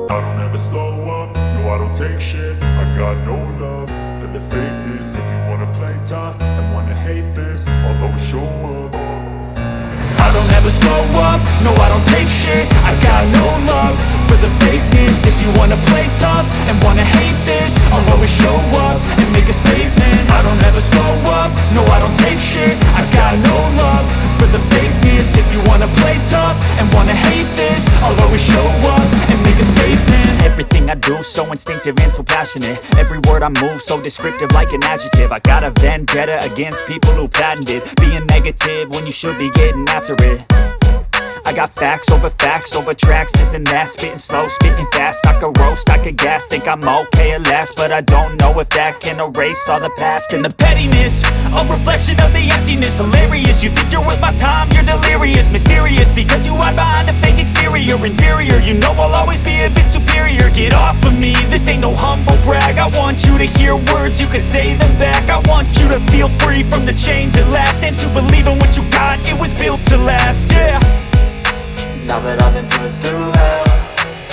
I don't ever slow up, no I don't take shit. I got no love for the fakeness. If you wanna play tough and wanna hate this, I'll always show up. I don't ever slow up, no I don't take shit. I got no love for the fakeness. If you wanna play tough and wanna hate this, I'll always show up and make a statement. I don't ever slow up, no I don't take shit. I got no love for the fakeness. If you wanna play tough and wanna hate this, I'll always show up and make a statement. Everything I do so instinctive and so passionate. Every word I move so descriptive like an adjective. I got a vendetta against people who patented being negative when you should be getting after it. I got facts over tracks, this and that. Spitting slow, spitting fast, I could roast, I could gas. Think I'm okay at last, but I don't know if that can erase all the past. And the pettiness, a reflection of the emptiness. Hilarious, you think you're worth my time, you're delirious. Mysterious, because you hide behind a fake exterior. Inferior, you know I'll always be a bit superior. Get off of me, this ain't no humble brag. I want you to hear words, you can say them back. I want you to feel free from the chains at last, and to believe in what you got, it was built to last, yeah. Now that I've been put through hell,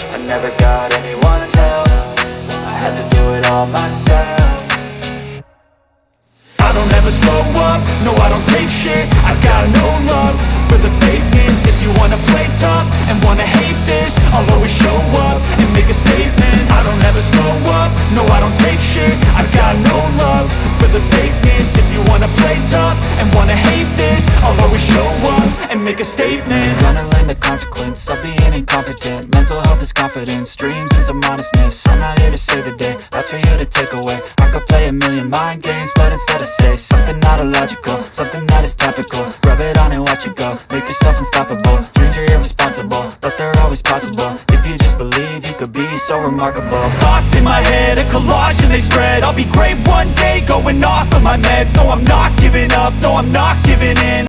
I never got anyone's help. I had to do it all myself. I don't ever slow up, no I don't take shit. I got no love for the fakeness. If you wanna play tough and wanna hate this, I'll always show up and make a statement. I don't ever slow up, no I don't take shit. I got no love for the fakeness. If you wanna play tough and wanna hate this, I'll always show up and make a statement. Gonna learn the consequence of being incompetent. Mental health is confidence, dreams and some honestness. I'm not here to save the day, that's for you to take away. I could play a million mind games, but instead I say something not illogical, something that is topical. Rub it on and watch it go, make yourself unstoppable. Dreams are irresponsible, but they're always possible. If you just believe, you could be so remarkable. Thoughts in my head, a collage and they spread. I'll be great one day, going off of my meds. No, I'm not giving up, no, I'm not giving in.